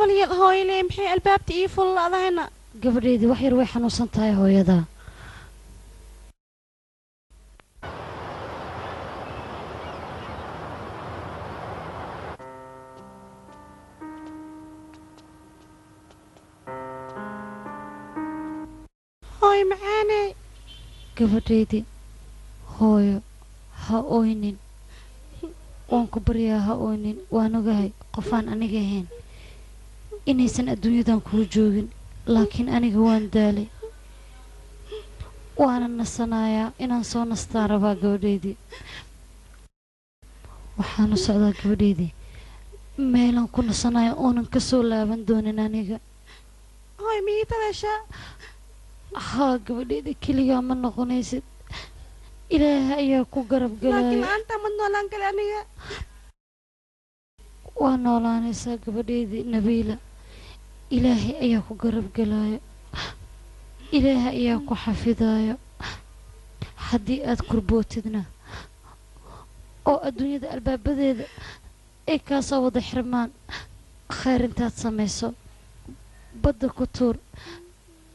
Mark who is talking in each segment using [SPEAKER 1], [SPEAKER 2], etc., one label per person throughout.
[SPEAKER 1] gabaliyad hooyile maxay albaabta ii fullaadayna
[SPEAKER 2] gabadheedii wax yar way xanuunsan tahay hooyada
[SPEAKER 1] hooy macaane
[SPEAKER 2] gabadheedii hooyo ha ooynin waan ku baryaa ha ooynin waan ogahay qofaan aniga ahayn inaysan adduunyadan kula joogin laakiin aniga waan daalay waana nasanayaa inaan soo nastaan rabaa gabadheedii waxaanu socdaa gabadheedii meelaan ku nasanayo oonan ka soo laaban doonin aniga
[SPEAKER 1] hooy miitadasha
[SPEAKER 2] haa gabadheedii keligaa ma noqonaysid ilaaha ayaa ku garab galaya
[SPEAKER 1] laakiin anta ma noolaan kale aniga
[SPEAKER 2] waa noolaanaysaa gabadheedii nabiila ilaahay ayaa ku garab galaya ilaahay ayaa ku xafidayo haddii aad kurbootidna oo adduunyada albaabadeeda ay kaa soo wada xirmaan khayr intaad samayso badda ku tuur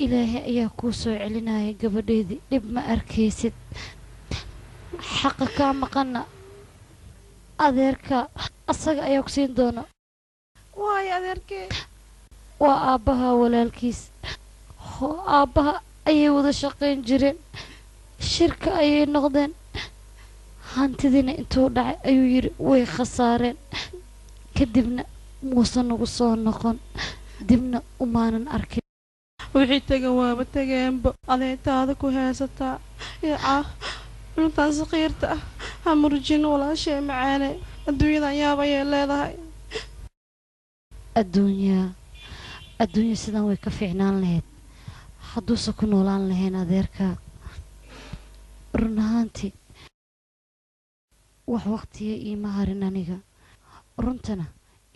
[SPEAKER 2] ilaahay ayaa kuu soo celinaya gabadheedii dhib ma arkaysid xaqa kaa maqanna adeerka asaga ayaa ku siin doona
[SPEAKER 1] waayo adeerkee
[SPEAKER 2] waa aabbaha walaalkiis aabbaha ayay wada shaqayn jireen shirka ayay noqdeen hantidiina intuu dhacay ayuu yidhi way khasaareen kadibna muusan nagu soo noqon dibna umaanan arkin
[SPEAKER 1] wixii tagan waaba tageenba adeetaada ku haysataa yaa cuntaan saqiirta ah ha murjin walaashee macaane adduunyadan yaab ayay leedahay
[SPEAKER 2] adduunya sidan way ka fiicnaan lahayd hadduusan ku noolaan lahayn adeerkaa run ahaantii wax waqtiya iima harin aniga runtana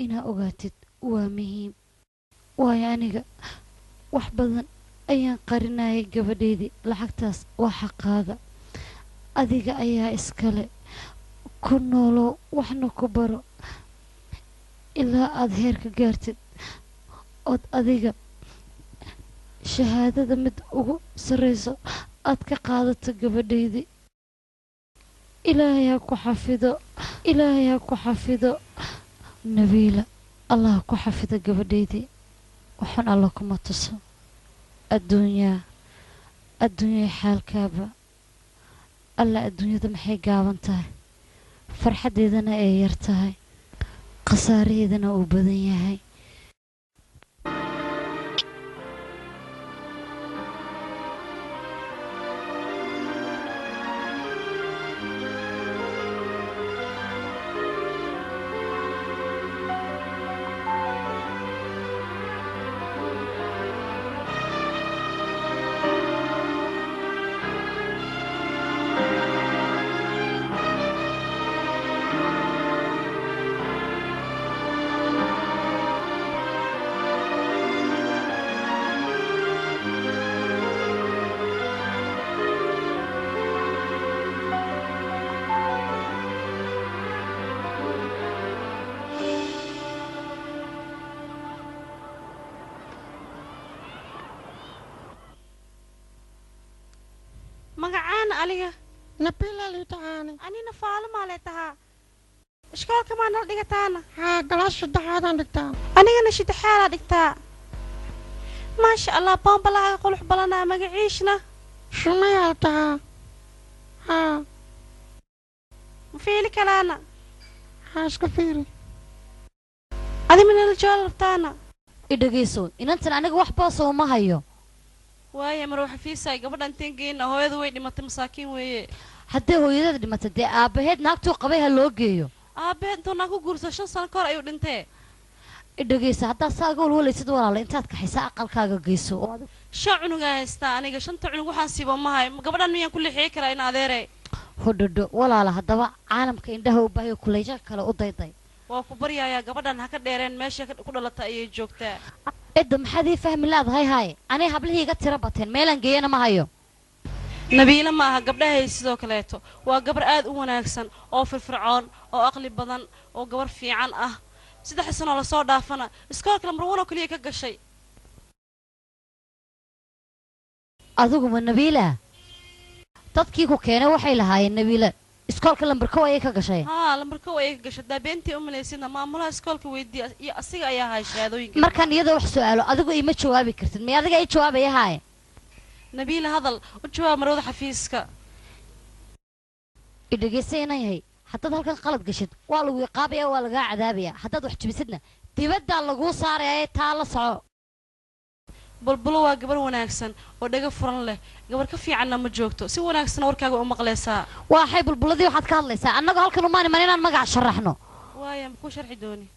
[SPEAKER 2] inaa ogaatid waa muhiim waayo aniga wax badan ayaan qarinayay gabadheedii lacagtaas waa xaqaaga adiga ayaa iskale ku noolow waxna ku baro ilaa aad heerka gaartid ood adiga shahaadada mid ugu sarrayso aad ka qaadato gabadheydii ilaahay ha ku xafido nabiila allah ha ku xafido gabadheydii waxaan alla kuma tuso adduunyaa xaalkaaba alla adduunyada maxay gaaban tahay farxaddeedana ay yar tahay khasaaraheedana uu badan yahay
[SPEAKER 1] magacaana aliga
[SPEAKER 3] nabila litaani
[SPEAKER 1] anina faalama leetaha iskoolka ma nal dhigataana
[SPEAKER 3] haa galaas saddexaadaan dhigtaa
[SPEAKER 1] anigana saddexaad dhigtaa maasha Allah boonbalaaga qulux balanaa magaciishna
[SPEAKER 3] shumayaa taha haa
[SPEAKER 1] fiili kalaana
[SPEAKER 3] haa iska fiiri
[SPEAKER 1] adi minala joolabtaana
[SPEAKER 2] idhageyso inantan aniga wax baasoo uma hayo
[SPEAKER 1] waaye mar waxa fiisay gabadhan tingeena hooyadu way dhimatay masaakiin weeye
[SPEAKER 2] haddii hooyadada dhimatay dee aabaheed naagtuu qabay ha loo geeyo
[SPEAKER 1] aabaheed intuu naag ku guurso 5 sano ka hor ayuu dhintay
[SPEAKER 2] idhageyso haddaa saaga walwalaysid walaala intaad kaxaysa aqalkaaga geyso
[SPEAKER 1] shan cunuga haystaa aniga shanta cunug waxaan siiba mahay gabadhan miyaan ku lixii karaa in adeeray
[SPEAKER 2] hodhodho walaala haddaba caalamka indhaha u baahayo kuleeja kale u dayday
[SPEAKER 1] waa ku baryayaa gabadhan ha ka dheereen meesha ku dhalata ayay joogtaa
[SPEAKER 2] cidda maxaad ii fahmi laadahay haaye anay hablihii iga tira bateen meelaan geeyana ma hayo
[SPEAKER 1] nabiila ma aha gabdhahay sidoo kaleeto waa gabar aad u wanaagsan oo firfircoon oo aqli badan oo gabar fiican ah saddex sano la soo dhaafana iskoolka lambar 1 oo kaliya ka gashay
[SPEAKER 2] adiguma nabiila dadkii ku keenay waxay lahaayeen nabiila iskoolka lambar 1 ayay ka gashay
[SPEAKER 1] haa lambar 1 ayay ka gashay daabeyntii u maleysina maamulaha iskoolka weydii iyo asiga ayaa hay shahaadooyinka
[SPEAKER 2] markaan iyada wax su'aalo adigu ima jawaabi kartid ma adiga ay jawaabaya haay
[SPEAKER 1] nabiila hadal u jawaab marwada xafiiska
[SPEAKER 2] idhageysanayahay haddaad halkan qalad gashid waa lagu iqaabaya waa laga cadaabaya haddaad wax jibisidna dibadda lagu saaraya taa la soco
[SPEAKER 1] bulbulo waa gabar wanaagsan oo dhaga furan leh gabar ka fiicanna ma joogto si wanaagsan warkaaga u maqleysaa
[SPEAKER 2] waxay bulbuladii waxaad ka hadlaysaa annaga halkan uma iman inaan magac sharaxno
[SPEAKER 1] waaya ma ku sharxi dooni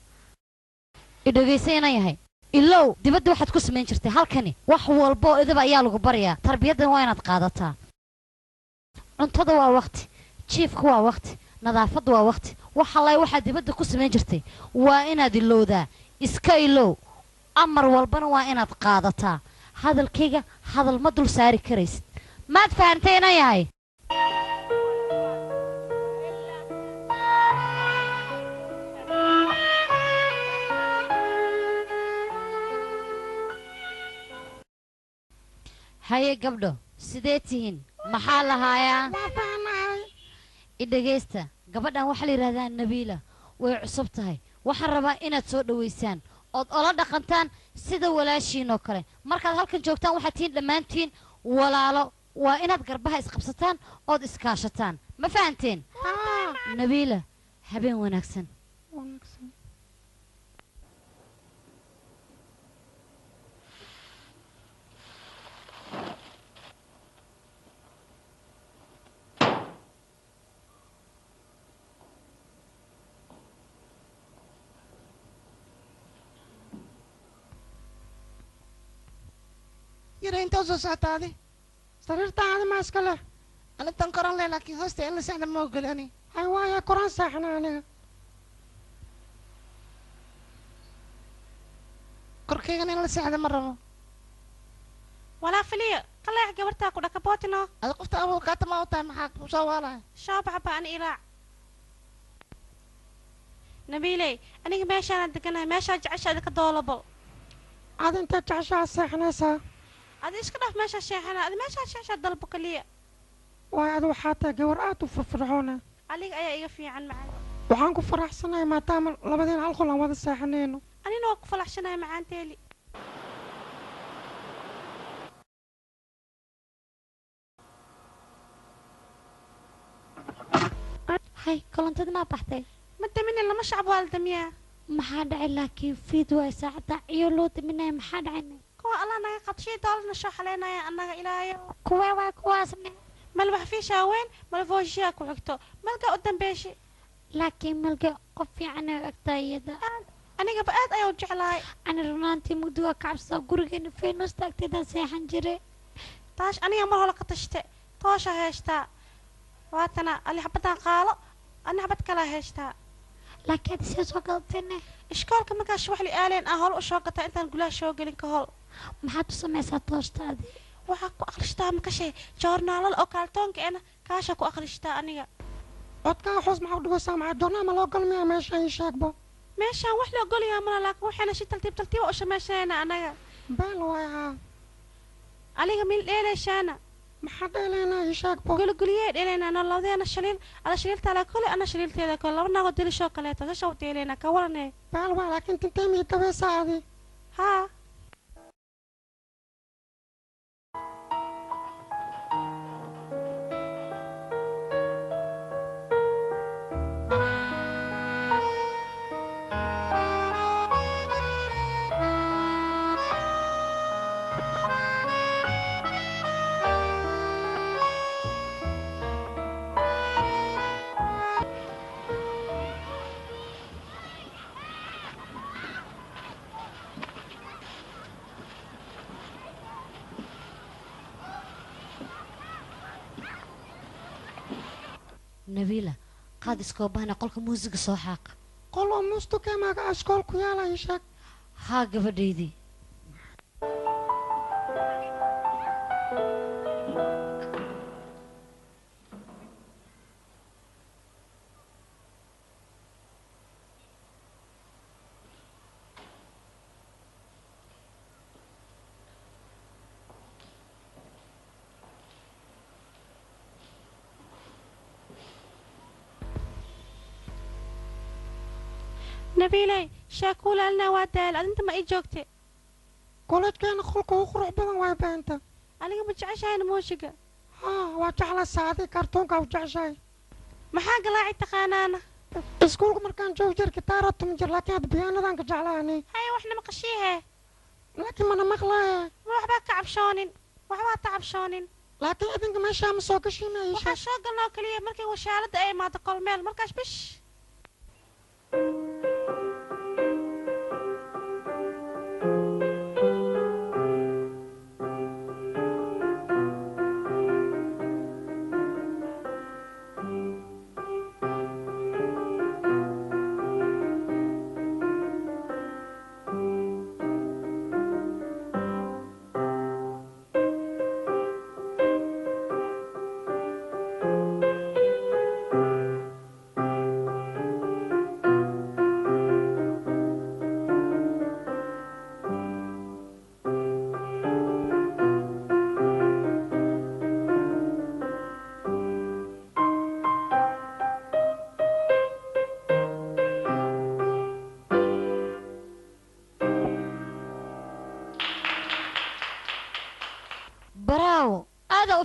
[SPEAKER 2] idhageysanayahay ilow dibadda waxaad ku samayn jirtay halkani wax walba oo idaba ayaa lagu barayaa tarbiyaddan waa inaad qaadataa cuntada waa waqti jiifka waa waqti nadaafadda waa waqti waxa lay waxaad dibadda ku samayn jirtay waa inaad ilowdaa iska ilow amar walbana waa inaad qaadataa hadalkayga hadal ma dul saari karaysid maad fahantay inaan yahay haye gabdho sidee tihiin maxaa lahaayaa idhageysta gabadhan waxaa la yidhahdaa nabiila way cusub tahay waxaan rabaa inaad soo dhowaysaan ood ola dhaqantaan sida walaashiin oo kale markaad halkan joogtaan waxaad tihiin dhammaantiin walaalo waa inaad garbaha isqabsataan ood iskaashataan ma fahanteen nabiila habeen wanaagsan
[SPEAKER 3] يرى انت وصوصات هذه سريرتا هذه ما اسكله انا تنقرن لي لكن هوستي الا ساعه ما اقولاني ايوا يا قران ساحنا انا كركيغن الا ساعه مره
[SPEAKER 1] ولا فليه قلع gabarta ku dhakabootino
[SPEAKER 3] هذا قفت ابو كاتم او تايم حق وسواله
[SPEAKER 1] shoob xabaan ilaa nabiilay aniga meeshaan deganahay meesha jeceshaada ka doolabo
[SPEAKER 3] هذا انت تعشى ساحناسا
[SPEAKER 1] adi iska dhaf meesha sheexana adi meesha sheexsha dalbo kaliya
[SPEAKER 3] وهذا حتى جور اتو فرفرعونه
[SPEAKER 1] aliga ayaa iga fiican macaan
[SPEAKER 3] waxaan ku faraxsanahay maadaama labadeen hal qol aan wada saaxanayno
[SPEAKER 1] anina waa ku falaxsanahay macaanteeli
[SPEAKER 2] hay kolantad ma baxtay
[SPEAKER 1] ma damin lama shacab waa la damiyaa
[SPEAKER 2] maxaa dhacay laakiin fiid waa saacada iyo loo daminaya maxaa dhacay
[SPEAKER 1] kuwa allah naga qabshay doolarna soo xaleynaya annaga ilaayo
[SPEAKER 2] kuwa waa kuwaasne
[SPEAKER 1] malbax fiisha weyn malfooshiya ku xigto malka u dambeeshi
[SPEAKER 2] laakiin malka qof fiican oo agtaayada
[SPEAKER 1] aniga ba aad ayuu jeclahay
[SPEAKER 2] ana runaantii muddo waa ka cabsaa gurigeena feenos taagteeda seexan jiray
[SPEAKER 1] taash aniga mar hore ka tashte toosha heeshtaa waatana ali xabadaan qaalo ana xabad kala heeshtaa
[SPEAKER 2] laakiin si soo galtene
[SPEAKER 1] iskoolka markaas wax li aaleen ah hol u soo gataa intaan gulaha soo gelin ka hol
[SPEAKER 2] maxaad u samaysaa tooshtaadii
[SPEAKER 1] waxaa ku akhristaa makashay joornaalada oo kaaltoonka ena kaasha ku akhristaa aniga
[SPEAKER 3] codkaa xoos maxaa u dhigaysaa maxaa joornaal ma loo galmiyaa meesha ii sheegbo
[SPEAKER 1] meeshaan wax loo goliyaa mala laakiin waxayna si tartiib u samaysanaynaa anaga
[SPEAKER 3] beel waay haa
[SPEAKER 1] aniga mil dheeleyshaana
[SPEAKER 3] maxaa dheelaynaa ii sheegbo
[SPEAKER 1] gulguliyee dheelaynaa nolodeena shaliil ada shaliiltaala kole ana shaliilteeda kole laba naagoo dilishoo kaleeto sasha u dheelaynaa ka waranee
[SPEAKER 3] beel waay laakiin tintee miyay gabaysaa adi
[SPEAKER 1] haa
[SPEAKER 2] nabiila qaad iskoo bahna qolka muusiga soo xaaqa
[SPEAKER 3] qol oo muustukeemaaga askool ku yaala ii sheeg
[SPEAKER 2] haa gabadhaydii
[SPEAKER 1] nabiilay shaakuulaalna waa daal adinta ma ii joogte
[SPEAKER 3] koledkeena qolka ugu qurux badan waa beenta
[SPEAKER 1] aniga ma jeceshahayna muusiga
[SPEAKER 3] haa waa jecla saadi kartoonka u jeceshahay
[SPEAKER 1] maxaa galaaci taqaanaana
[SPEAKER 3] iskuulka markaan joogi jir gitaara tumi jir laakiin hadda biyaanadan ka jeclaani
[SPEAKER 1] haya waxna maqashiihe
[SPEAKER 3] laakiin mana maqlaaye
[SPEAKER 1] waxbaa ka cabshoonin waxbaa ta cabshoonin
[SPEAKER 3] laakiin idinka meeshaa ma soo gashiinaysa
[SPEAKER 1] waxaa soo galnoo keliya markii washaaradda ay imaado kolmeel markaas bish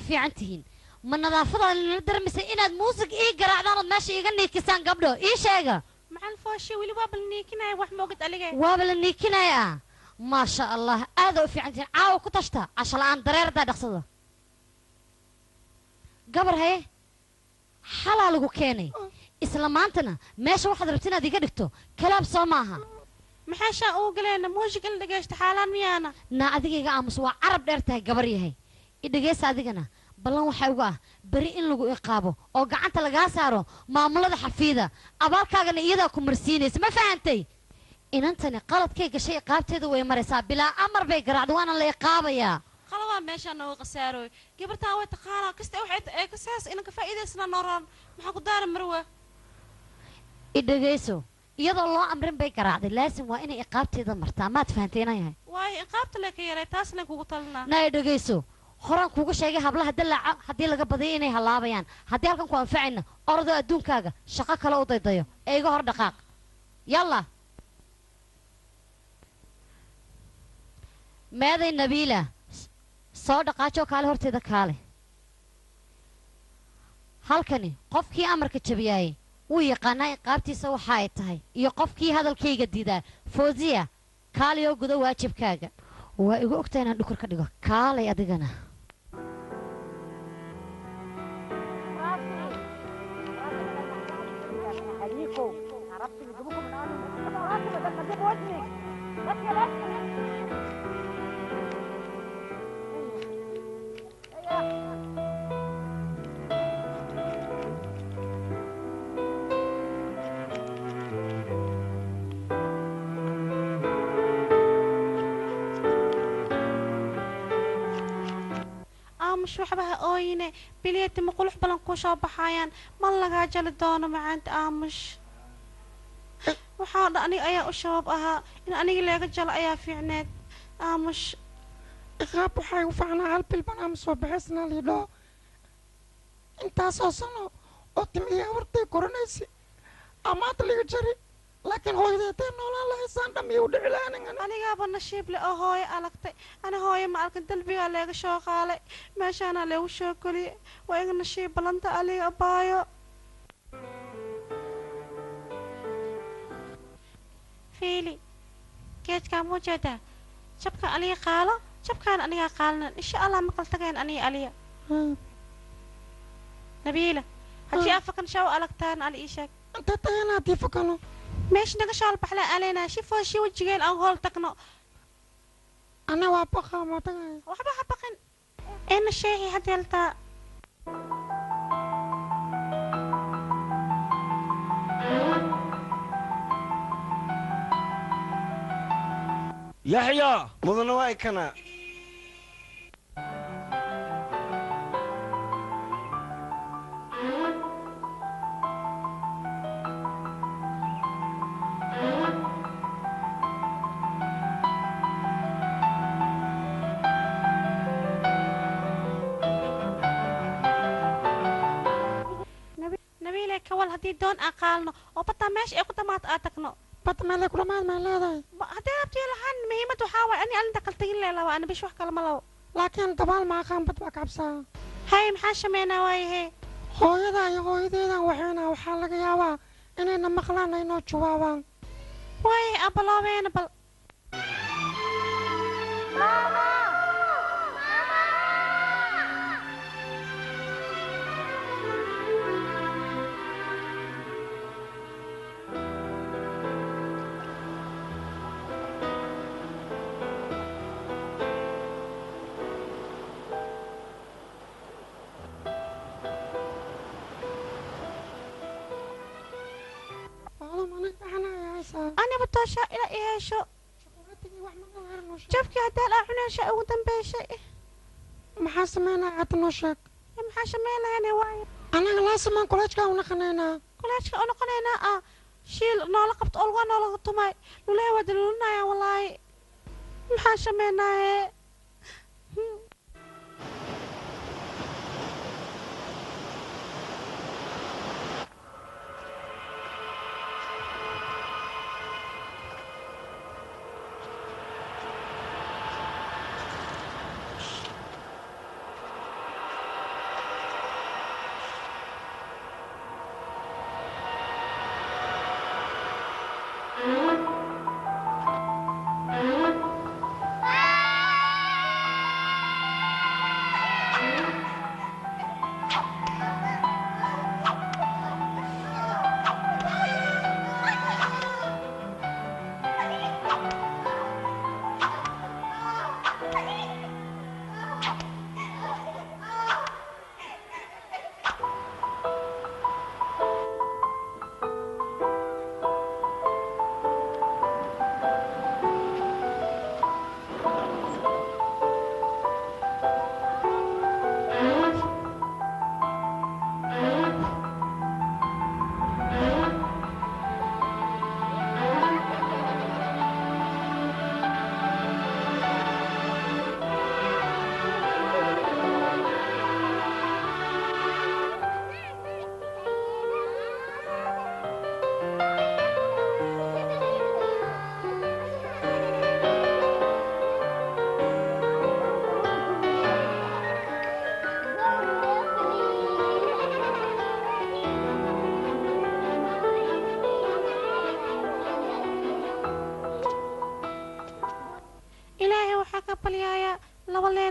[SPEAKER 2] في عنتهين من نظافة للدر مثل إن الموسيقى إيه قرعنا ماشي يغني كيسان قبله إيه شيء
[SPEAKER 1] مع الفوشي واللي وابل النيكنا واحد موجود عليه
[SPEAKER 2] وابل النيكنا يا ما شاء الله هذا في عنتهين عاو كتشتا عشان الآن درير ده دخصده قبر هاي حلال وكيني إسلامانتنا ماشي واحد ربتنا دي قدكتو كلام صماها
[SPEAKER 1] محاشا أوغلينا موجي قل دقاشت حالان ميانا
[SPEAKER 2] نا أدقيقا عمس وعرب ديرتها قبري هاي إدقيس أدقنا بلان وحيوغا بري إن لغو إقابو أو قعنتا لغا سارو معاملة حفيدة أبالكاغنا إيدا كمرسينيس ما فهمتي إن أنتني قالت كيكا شيء إقابتي دو ويمارسا بلا أمر بيك رعدوانا اللي إقابة يا
[SPEAKER 1] خلوا ماشي أنا وقساروي قبرتها ويتقانا كستا وحيد كساس إنك فائدة سنة نوران محاكو دار مروة
[SPEAKER 2] إدقيسو iyadoo loo amrin bay garaacday laasim waa inay iqaabteeda martaa maad fahanteynaya
[SPEAKER 1] waay iqaabta la ka yaray taasna kugu talnaa
[SPEAKER 2] nay dhageyso horaan kugu sheegay hablaha dalaaca haddii laga badiyo inay halaabayaan haddii halkan ku anfacayna ordo adduunkaaga shaqo kale u daydayo ee iga hor dhaqaaq yalla meeday nabiila soo dhaqaajo kaale horteeda kaale halkani qofkii amarka jabiyay wuu yaqaanaa iqaabtiisa waxa ay tahay iyo qofkii hadalkayga diidaa fooziya kaaliyo guda waajibkaaga waa igu ogtahay inaan dhukur ka dhigo kaalay adigana
[SPEAKER 1] مش وحبها أوينة بليت مقولح بلنكو شاب حيان ما لقى جل دونه معانت آمش وحاضر أني أيا الشباب أها إن أني اللي جل أيا في عناد آمش
[SPEAKER 3] إخاب وحي وفعنا قلب البنامس وبحسنا ليدو انت أساسنا أتمي أورتي كورنيسي أمات اللي جري لكن هو يديتين ولا لا يسان دم يودع لانين
[SPEAKER 1] أنا جاب النشيب لأهاي ألقتي أنا هاي ما ألقى دلبي على شغالي ماشي أنا لو شكلي وإن النشيب بلنت علي أبايا فيلي كيف كان موجودة شبكة علي قالة شبكة أنا قالنا إن شاء الله ما قلت كان أنا عليا نبيلة هجي أفكر شو ألقتان على إيشك
[SPEAKER 3] أنت تينا تفكروا
[SPEAKER 1] ماشي نقشال بحلا علينا شوفوا شي وجهين أو هول تقنو
[SPEAKER 3] أنا وابقى ما تغير
[SPEAKER 1] وحبا حبقن إن الشيء حتى يلتا
[SPEAKER 4] يحيى مدن وايكنا
[SPEAKER 1] نبيلة كوال هدي دون أقالنا وبطا ماشي إيقو تمات آتكنو
[SPEAKER 3] bad meel ku dhamaad ma leedahay
[SPEAKER 1] haddii abtiyo lahaan muhiimad waxaa waay ani alinta qaltagin leelaba ana bish wax kale ma lawo
[SPEAKER 3] laakiin dabaal ma aqaan bad baa kabsaa
[SPEAKER 1] hay maxaa sameynaa waayahe
[SPEAKER 3] hooyada iyo hooyadeedan waxaa laga yaabaa inayna maqlaan ay noo jawaabaan
[SPEAKER 1] waayahe abaloobeena bal أنا بتوشى إلى إيه شو شوفك هدال أحنا شيء ودم بشيء
[SPEAKER 3] محاسمينا عطنوشك
[SPEAKER 1] محاسمينا يعني وايد
[SPEAKER 3] أنا لازم من كلاشك ونقنينا
[SPEAKER 1] شيل نالقبت ألغى نالقبت ماي لولا ودلونا يا والله محاسمينا هي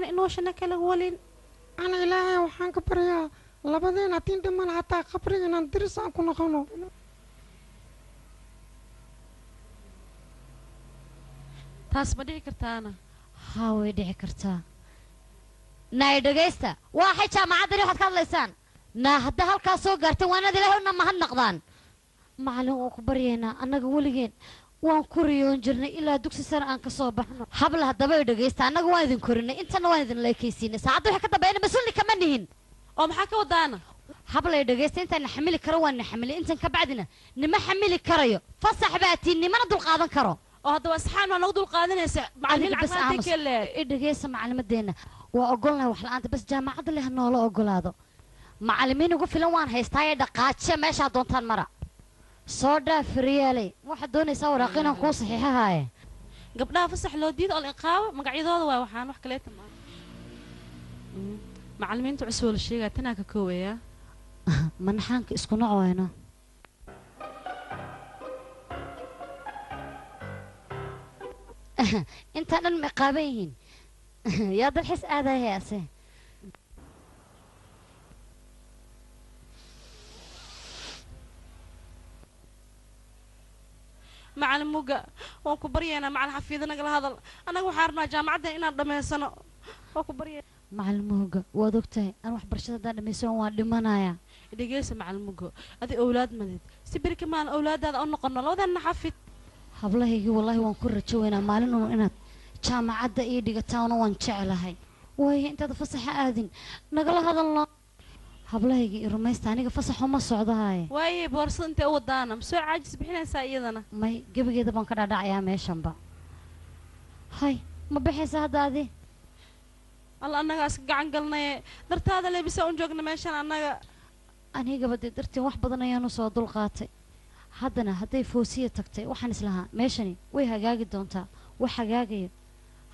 [SPEAKER 1] إنوشنا كلا ولين
[SPEAKER 3] أنا إلهي وحنك بريا لبدين أتين دمان حتى خبرين أن درس أن كنا خنو
[SPEAKER 1] تاس بدي كرتانا
[SPEAKER 2] هاوي دي كرتا ناي دغيستا واحد جامعة دري واحد كان لسان نا هدا هالكا سو غارتي وانا دي لهنا ما هنقدان معلم oo ku baryeena anaga waligeen waan ku riyoon jirnay ilaa dugsi sare aan ka soo baxno habla hadaba ay dhageysta anaga waan idin korinay intana waan idin leekaysiinay saacadu waxa ka dambeeyna masuulni kama nihin
[SPEAKER 1] oo maxaa ka wadaana
[SPEAKER 2] habla ay dhageysta intaan xamili karo waan xamili intan ka bacdina nima xamili karayo fasax baatiin nimana dul qaadan karo
[SPEAKER 1] oo hadda wasxaan waan ugu dul qaadanaysa macallin caqaanta kale
[SPEAKER 2] dhageysta macallimadeena waa ogolnahay wax la'aanta bas jaamacada leh noola ogolaado macallimiin ugu filan waan haystaa dhaqaaje meesha doontaan mara soo dhaafriyaalay waxa doonaysaa waraaqina ku saxiixahay
[SPEAKER 1] gabdhaha fasax loo diido oo iqaabo magacyadooda waa waxaan wax kale tama macallimiintu cusub la sheegay tanaa ka kooweeya
[SPEAKER 2] manaxanka isku noocayna inta dhan ma qaaban yihiin yaa dalxis aadaya ase
[SPEAKER 1] معلم موجا وكبري أنا مع الحفيظ أنا قال هذا أنا وحارنا جامعتنا إن أنا سنة وكبري
[SPEAKER 2] معلم موجا ودكتور أنا واحد برشة ده ميسون وادي منايا
[SPEAKER 1] دقيقة معلم موجا هذه أولاد مدد سبر كمان أولاد هذا أنو قلنا لو ذا نحفظ
[SPEAKER 2] hablaha higi wallahi waan ku rajooynaa maalin oo inaad jaamacadda ii dhigataana waan jecelahay way intaad fasaxa aadin nagala hadalno hablaha higi rumaysta aniga fasaxo ma socdahay
[SPEAKER 1] way boorsada intee u wadaana ma soo caajis bixinaysaa iyadana
[SPEAKER 2] may gabigeeda baan ka dhaadhacayaa meeshanba hay ma bixaysa haddaadi
[SPEAKER 1] alla annaga iska gacan galnay dartaada leebisa un joogna meeshan annaga
[SPEAKER 2] anigaba dee dartiin wax badan ayaanu soo dulqaatay haddana hadday foosiya tagtay waxaan islahaa meeshani way hagaagi doontaa wax hagaagaya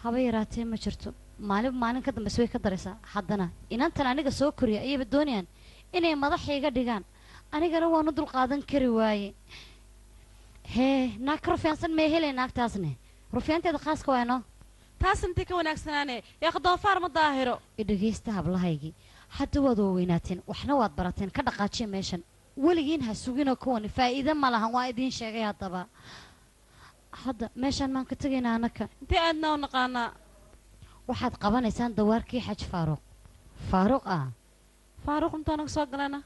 [SPEAKER 2] haba yaraatee ma jirto maalin ka dambes way ka daraysaa haddana inantan aniga soo koriya ayayba doonayaan inay madaxayga dhigaan anigana waanu dul qaadan kari waaye hee naag ka rufiyaansan mee helay naagtaasne rufiyaanteeda khaaska waano
[SPEAKER 1] taas intay ka wanaagsanaane yaa doofaar ma daahiro
[SPEAKER 2] idhagaysta hablahaygii hadda waad waaweynaateen waxna waad barateen ka dhaqaajiya meeshan weligiin ha suginoo kuwani faa'iide ma lahan waa idiin sheegay haddaba hadda meeshaan maan ka tegaynaa annaka
[SPEAKER 1] intee aadna u naqaanaa
[SPEAKER 2] waxaad qabanaysaan dawaarkii xaj faaruuq faaruuq ah
[SPEAKER 1] faaruuq intuu naga soo galana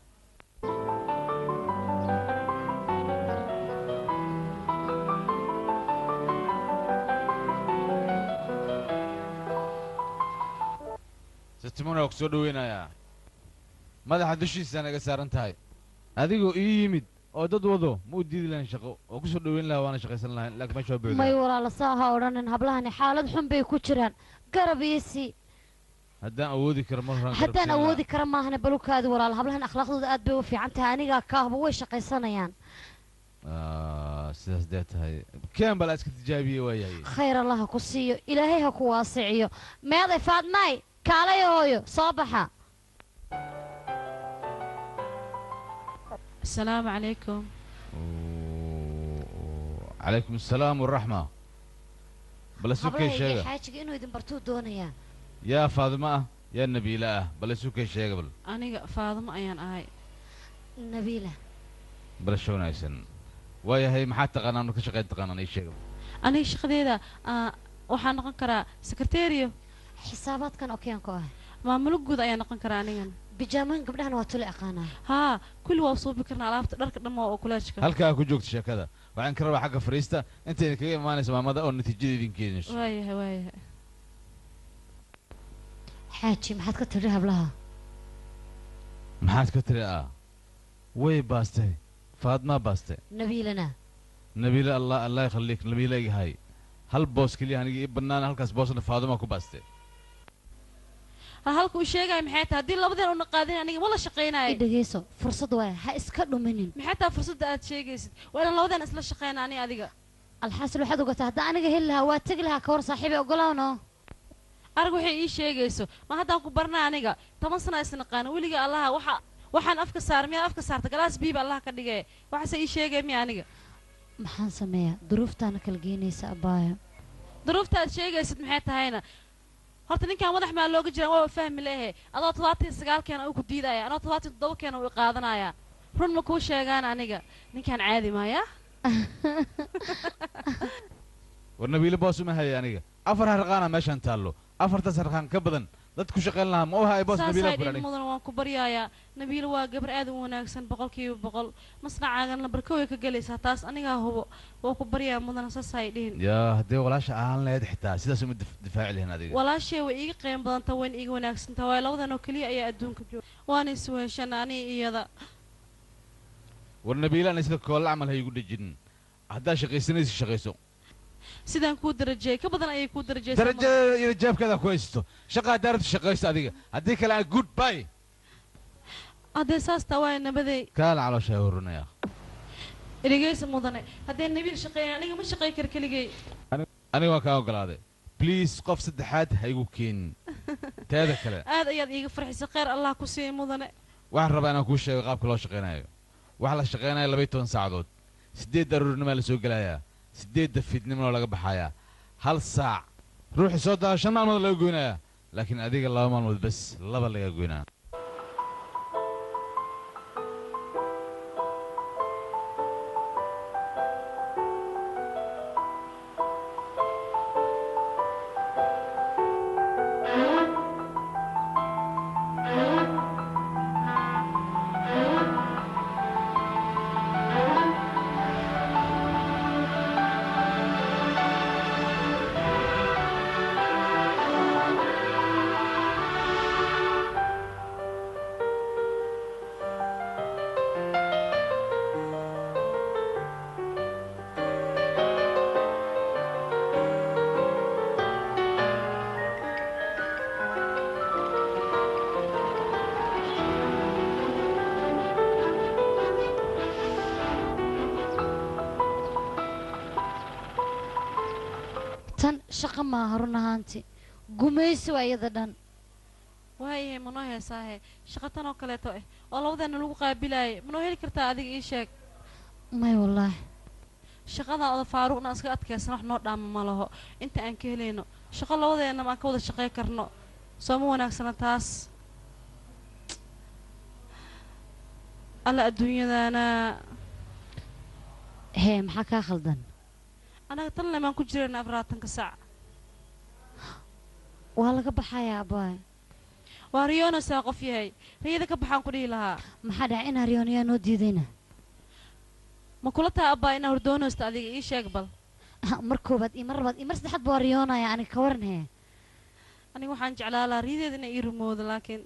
[SPEAKER 4] ستمونة وكسود وينا يا ماذا حدشي سنة قسارن تاي أديكو يمد أو تدوضو مو ديد لين شقو وكسود وين لا وانا شقيسن لهن لكن ما شو بيقول
[SPEAKER 2] ما يورا لصاها ورانن هبلهني حالد حن bay ku jiraan garab iisi
[SPEAKER 4] haddaan awoodi karo mar
[SPEAKER 2] haddaan awoodi karo maahane balukaadi walaal hablahan akhlaaqdooda aad bay u fiican tahay aniga kaahba way shaqaysanayaan
[SPEAKER 4] sidaas dee tahay keen bal iska tijaabiye waayahay
[SPEAKER 2] khayr allah ku siiyo ilaahay ha ku waasiciyo meeday faadmaay kaalay hooyo soo baxa
[SPEAKER 1] السلام عليكم
[SPEAKER 4] عليكم السلام والرحمة بلا سوكي شيغا
[SPEAKER 2] حاجة إنه يدن برتو دونيا
[SPEAKER 4] يا فاطمة يا نبيلة بلا سوكي شيغا بل
[SPEAKER 1] أنا فاطمة أيان آي
[SPEAKER 2] نبيلة
[SPEAKER 4] بلا شو نايسن ويا هي محات قنان وكشقيت قنان أي شيغا
[SPEAKER 1] أنا شقديدا waxaan noqon karaa secretary
[SPEAKER 2] xisaabaadkan oo keen ko ah
[SPEAKER 1] maamul guud ayaan noqon karaa anigan
[SPEAKER 2] bijaaman gabdhahan waa tuli aqaanaa
[SPEAKER 1] ها كل وصوب كرنا alaabta dharka dhamo oo kulaashka
[SPEAKER 4] halka ku joogto sheekada waxaan ka rabaa xagga fariista inta kaga imaanaysa maamada oo natiijada idin keenayso
[SPEAKER 1] waayahay
[SPEAKER 2] xaaji maxaad ka tiri hablaha
[SPEAKER 4] maxaad ka tiri way baastay faadma baastay nabiila allah yakhliik nabiila yahay hal boos kaliya aniga ii bannaan halkaas boosna faadma ku baastay
[SPEAKER 1] halka uu sheegay maxay tahay hadii labadeen una qaadin aniga wala shaqeynaayo
[SPEAKER 2] dhageyso fursad way ha iska dhuminin
[SPEAKER 1] maxay tahay fursadda aad sheegaysid waa in labadeen isla shaqeynaa ani adiga
[SPEAKER 2] alxasil waxaad uga tahay hadda aniga heli lahaa waa tegi lahaa ka hor saaxiibi ogolaawno
[SPEAKER 1] arag waxay ii sheegayso ma haddaan ku barnaa aniga 10 sano isna qaana weliga allaha waxaan afka saar miyaa afka saarta galaas biiba allah ka dhigay waxaase ii sheegay miyaa aniga
[SPEAKER 2] maxaan sameeyaa duruuftaana kala geynaysa abaayo
[SPEAKER 1] duruufta aad sheegaysid maxay tahayna horta ninkan madax ma looga jiraa waa fahmi leeyahay adoo 29 keena uu ku diidaya anoo 27 keena uu qaadanaya run ma ku sheegaan aniga ninkan caadi maaya
[SPEAKER 4] warnabiile boos uma hay aniga afar harqaana meeshan taallo afartaas harqaan ka badan dad ku shaqeyn lahaa ma u hay boos nabiile
[SPEAKER 1] burani mudan waan ku baryaaya nabiile waa gabar aad u wanaagsan 100% masnacaagan la barkooy ka galaysa taas aniga hubo waa ku baryaa mudan saasay dhihin
[SPEAKER 4] yaa hadee walaasha aan leed xitaa sidaas uma difaaci lahayn adiga
[SPEAKER 1] walaashay way iga qeyn badanta waan iga wanaagsan tahay labadan oo kaliya ayaa adduunka jooga waan is weeshan ani iyada
[SPEAKER 4] warnabiile aan isla kool amal hay ugu dhijin hadda shaqaysanaysi shaqayso
[SPEAKER 1] sidaan ku darajay ka badan ayay ku darajaysaa
[SPEAKER 4] darajada iyo jeebkada ku haysto shaqa daarad shaqaysto adiga hadii kale good bye
[SPEAKER 1] hadee saasta waa nabaday
[SPEAKER 4] kaal caloosha horunaya
[SPEAKER 1] irigaysa mudane hadee nabiil shaqeeyay aniga ma shaqeey kar kaligay
[SPEAKER 4] aniga waa ka ogolaaday please qof saddexaad ha igu keen taada kale
[SPEAKER 1] aad ayaad iiga farxisay khayr allah ku siiyo mudane
[SPEAKER 4] waxaan rabaa inaan kuu sheego qaabka loo shaqeynayo waxa la shaqeynayo 12 saacadood 8 daruurnimo la soo galayaa 8 fidnimo laga baxayaa hal saac ruuxi soo daa 5 maalmood laga goynaya laakiin adiga 2 maalmood bas laba laga goynaa
[SPEAKER 2] shaqo maaha run ahaanti gumaysi waa iyada dhan
[SPEAKER 1] waayahay manoo heesaahe shaqa tan oo kaleeto ah oo labadeena lagu qaabilaayay manoo heli kartaa adiga ii sheeg
[SPEAKER 2] may wallaahi
[SPEAKER 1] shaqadan oda faaruqna iska adkaysan wax noo dhaama ma laho inta aan ka helayno shaqo labadeena maan ka wada shaqey karno soo ma wanaagsana taas alla adduunyadaana
[SPEAKER 2] hee maxaa kaa khaldan
[SPEAKER 1] anaga tan lemaan ku jirayna 40 saac
[SPEAKER 2] waa laga baxayaa abaay
[SPEAKER 1] waa riyoonasaa qof yahay riyada ka baxaan ku dhihi lahaa
[SPEAKER 2] maxaa dhacay inaa riyooniyaa noo diidayna
[SPEAKER 1] ma kula tahay abbaa inaa hordoonosta adiga ii sheeg bal
[SPEAKER 2] mar koobaad iyo mar labaad iyo mar saddexaad baa riyoonaya aniga ka waran hee
[SPEAKER 1] aniga waxaan jeclaa lahaa riyadeeda inay ii rumoodo laakiin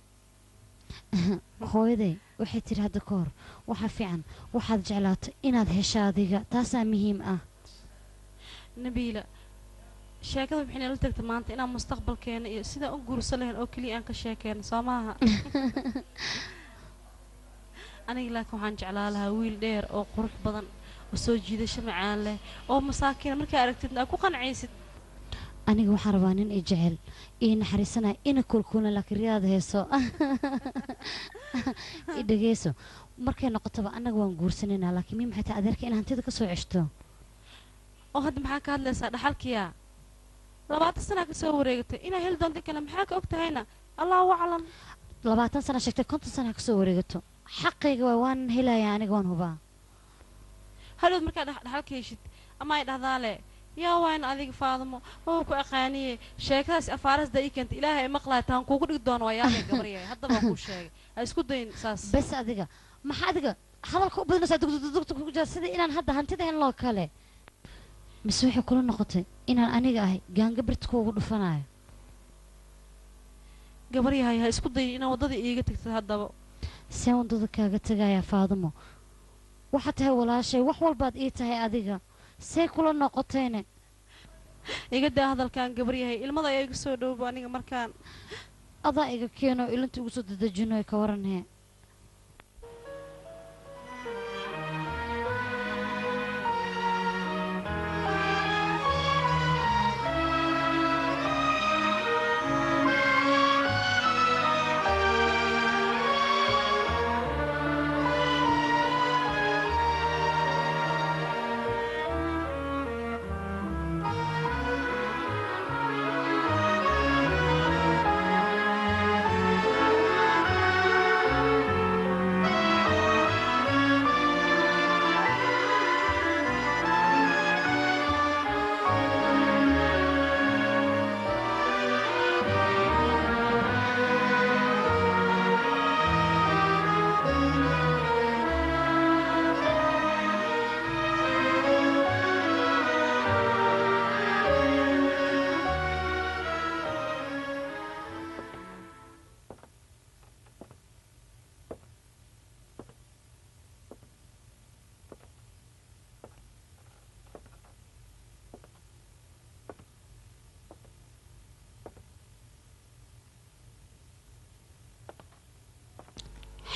[SPEAKER 2] hooyaday waxay tiri hadda ka hor waxaa fiican waxaad jeclaato inaad hesho adiga taasaa muhiim ah
[SPEAKER 1] nabiila sheekada waxay nala tagtay maanta inaan mustaqbalkeena iyo sidaan u guursan lahayn oo keliya aan ka sheekeyno soo maaha aniga laakiin waxaan jeclaa lahaa wiil dheer oo qurux badan oo soo jiidasho macaan leh oo masaakiina markaa aragtidna aad ku qancaysid
[SPEAKER 2] aniga waxaan rabaa nin i jecel ii naxariisanaya ina kulkulna laakiin riyaada heeso i dhegeyso markay noqotaba annaga waan guursanaynaa laakiin mii maxay tahay adeerka in hantida ka soo ceshto
[SPEAKER 1] oo hadda maxaa ka hadlaysaa dhaxalkiyaa 20 sana ka soo wareegatay inaa heli doonta kale maxaa ka og tahayna allahu aclam
[SPEAKER 2] 20 sana sheegtay 50 sana ka soo wareegato xaqayga waan helayaa aniga waan hubaa
[SPEAKER 1] hadhood markaa dhaxalka heshid ama ay dhahdaale yaa waan adiga faadamo oo ku aqaaniye sheekadaas afaaras da ii keentay ilaahay maqlaa taan kuugu dhig doono waa yaabay gabar yahay haddaba ku sheegay ha isku dayn saas
[SPEAKER 2] bas adiga maxaa adiga hadalka u badinaysaa dugdugdugta ku jira sida inaan hadda hantida hen loo kale mise waxay kula noqotay inaan aniga ahay gaanga birta kuugu dhufanayo
[SPEAKER 1] gabar yahay ha isku dayin inaan waddada iiga tagtid haddaba
[SPEAKER 2] see waddada kaaga tagayaa faadamo waxaad tahay walaashay wax walbaad ii tahay adiga see kula noqotayne
[SPEAKER 1] iga daa hadalkaan gabar yahay ilmada ayaa iga soo dhowba aniga markaan
[SPEAKER 2] adaa iga keeno ilinta igu soo dadejino ka waran hee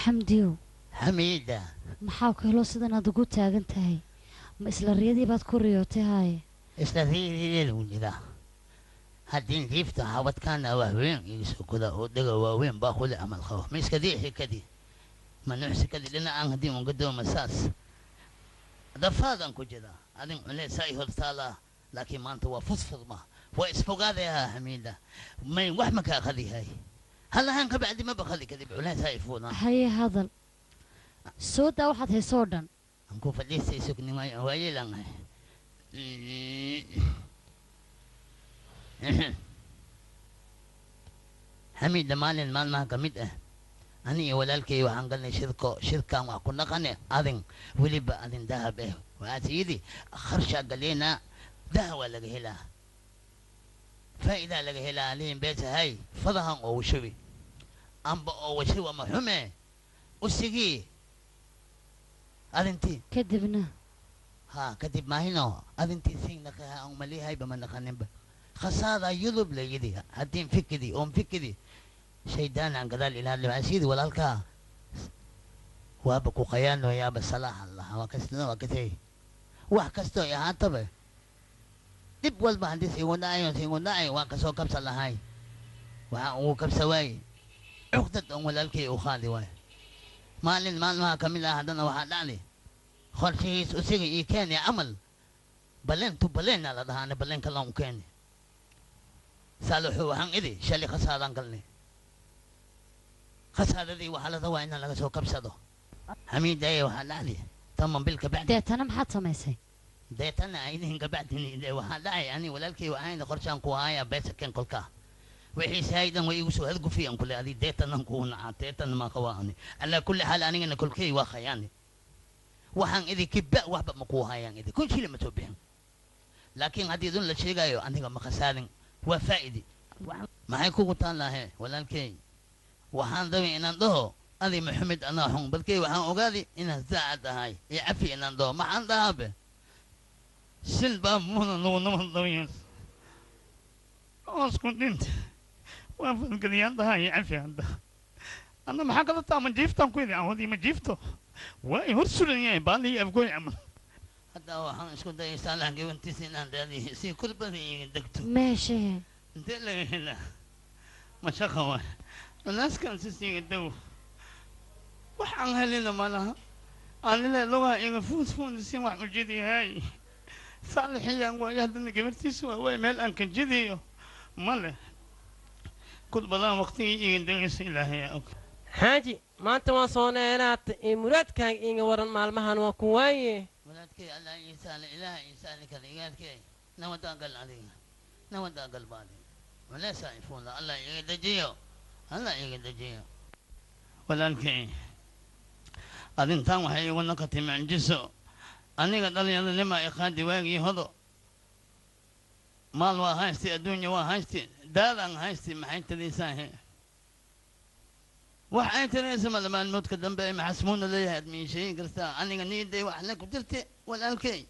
[SPEAKER 2] xamdiyow
[SPEAKER 5] xamiida
[SPEAKER 2] maxaa ka helo sidan aad ugu taagan tahay ma isla riyadii baad ku riyootay haaye
[SPEAKER 5] isla riideeda u jira haddii jiifta xabadkaana waaweyn igisoo koda oo dhaga waaweyn baa kule amal qabo ma iska diixi kadi ma nuuxsi kadi dhinacaan haddii un gadooma saas dafaadan ku jira adin culeysaa i hortaalaa laakiin maanta waa fudfudma waa isfogaadayaa xamiida may wax ma kaa qadihay halahaan ka bacdi ma baqali kadib culeysaa i fuudaan
[SPEAKER 2] haye hadal soo daa waxaad haysoo dhan
[SPEAKER 5] aan ku fadhiistay sugnimay waayeelangahay xamiida maalin maalmaha ka mid ah ani iyo walaalkay waxaan galnay shirkaan wax ku dhaqane adin weliba adin dahab ah waxaad yidhi kharshaa galeena dahab waa laga helaa faa'iidaa laga helaa aliin beetahay fadahan oo washawi amba oo washay waa maxume usigii adintii
[SPEAKER 2] kadibna
[SPEAKER 5] ها كتب ما هنا أذن تسين لك أو ملي هاي بمن خنب خسارة يذب ليدي هدين فكدي أم فكدي شيطان عن قدال إلى اللي عسيد ولا الكا وابكو قيان ويا بصلاح الله وكسنا وكتي وحكستو يا هاتبه dib walba haddii siigu dhacayo waan kasoo kabsan lahay waxaan ugu kabsa waaye cuqdad on walaalkay u qaadi waayo maalin maalmaha ka mid ah haddana waxaa dhacday qorshihiis usiga ii keeni camal baleentu baleena la dhahaana baleen kalaan u keeni saaluxuu waxaan idhi shalay khasaaraan galnay khasaaradii waxaa la rabaa inaan laga soo kabsado xamiidaye waxaa dhacday taman bil kabacdi
[SPEAKER 2] deetana maxaad samaysay
[SPEAKER 5] deetana aydihin kabacdini waxaa dhacay ani walaalkay waxaan qorshaan ku hayaa beesaken kolkaa wixii saaydan way igu soo hadgufiyaan kule adii deetanan kuu nacaa deetana maa qawaani alaa kulli xaal anigana kolkay waa khayaani waxaan idi kibba waxba ma kuu hayaan idi kun shili ma soo bixin laakiin haddii idun la sheegayo aniga ma khasaarin waa faa'idi maxay kugu taan lahe walaalkay waxaan rabay inaan dhaho adi maxamed anaa xun balkay waxaan ogaadi inaan saacad ahay iyo cafi inaan dhaho maxaan dhahaabe sil baa mudan lagunama dabayan oosku dhinta waa falgeliyaan dhahaa iyo cafi hadda anna maxaa kala taama jiiftaan ku idi awadii ma jiifto waa i hor suran yahay baalii afgooy camal hadda waxaan isku dayay saalax gabantiisa inaan raadiyo si kurbada iga degto
[SPEAKER 2] meeshee
[SPEAKER 5] intee laga helaa mashaqa waay walaaskan sisiga dow waxaan helina malaha anile lugaha iga fuusfuunisin wax u jidiyahay saalixiyaan waayo haddana gabartiisa waa waay meel aan ka jidiyo male kudbadaan waqtigii iga degaysa ilaahay og
[SPEAKER 6] xaaji maanta waan soo neenaata ee muraadkaaga iga waran maalmahan waa ku waaye
[SPEAKER 5] walaadkay allah iisaale ilaaha iisaale kale igaadkay nawadaagal adiga nawadaagal baadi waleesaa ifuula allah iga dejiyo walaalkay adintaan waxay igu naqatay mucjiso aniga dhalinyaranima iqaadi waagii hodo maal waa haysti adduunya waa haysti daadaan haysti maxay tadaysaa wax ay tadaysa mala maalmoodka dambe ay maxasmuuna leeyahay aad mii sheegi kartaa aniga niiday wax la ku jirte walaalkay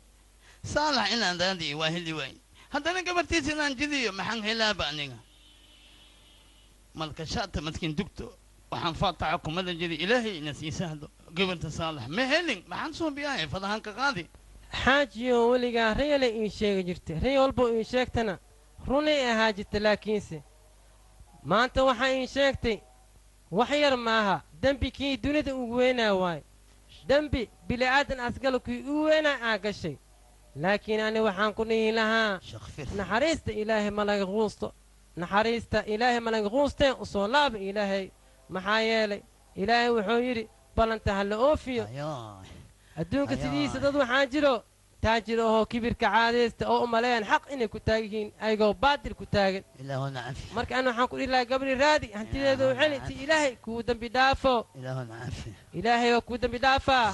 [SPEAKER 5] saalax inaan raadiyo waa heli waay haddana gabartiisa inaan jidiyo maxaan helaaba aniga marka shaata madkin dugto waxaan faataca kumada jiri ilaahay ina sii sahdo gabarta saalax ma helin maxaan soo biyahay fadahan ka qaadi
[SPEAKER 6] xaajiyo weligaa rayale ii sheegi jirta ray walbo ii sheegtana runay ahaa jirta laakiinse maanta waxaa ii sheegtay wax yar maaha dembi kii dunida ugu weynaa waay dembi bili'aadan asgalo kii ugu weynaa aa gashay laakiin ani waxaan ku dhihi lahaa naxariista ilaahay ma laga quusto naxariista ilaahay ma laga quusteen u soo laaba ilaahay maxaa yeelay ilaahay wuxuu yidhi ballanta ha la oofiyo adduunka sidiisa dad waxaa jiro taajir ahoo kibirka caadaysta oo u maleeyaan xaq inay ku taagan yihiin ayagoo baatil ku taagan marka an waxaan ku dhihi lahaa gabri raadi hantideeda u celi si ilaahay kuu dembi dhaafo ilaahay oo kuu dembi dhaafaa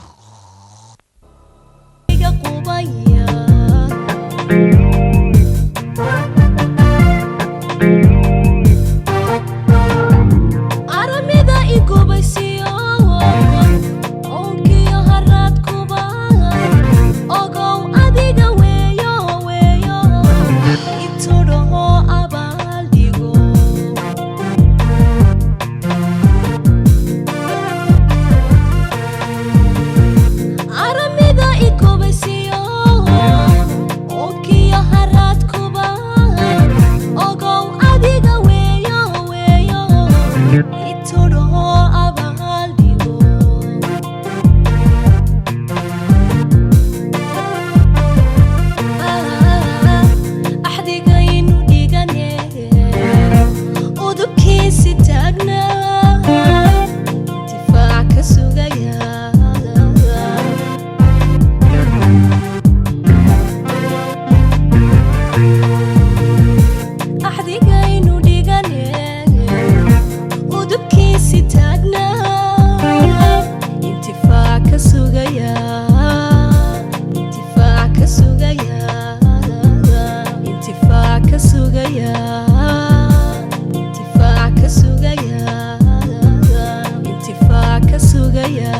[SPEAKER 7] intifaac ka sugaya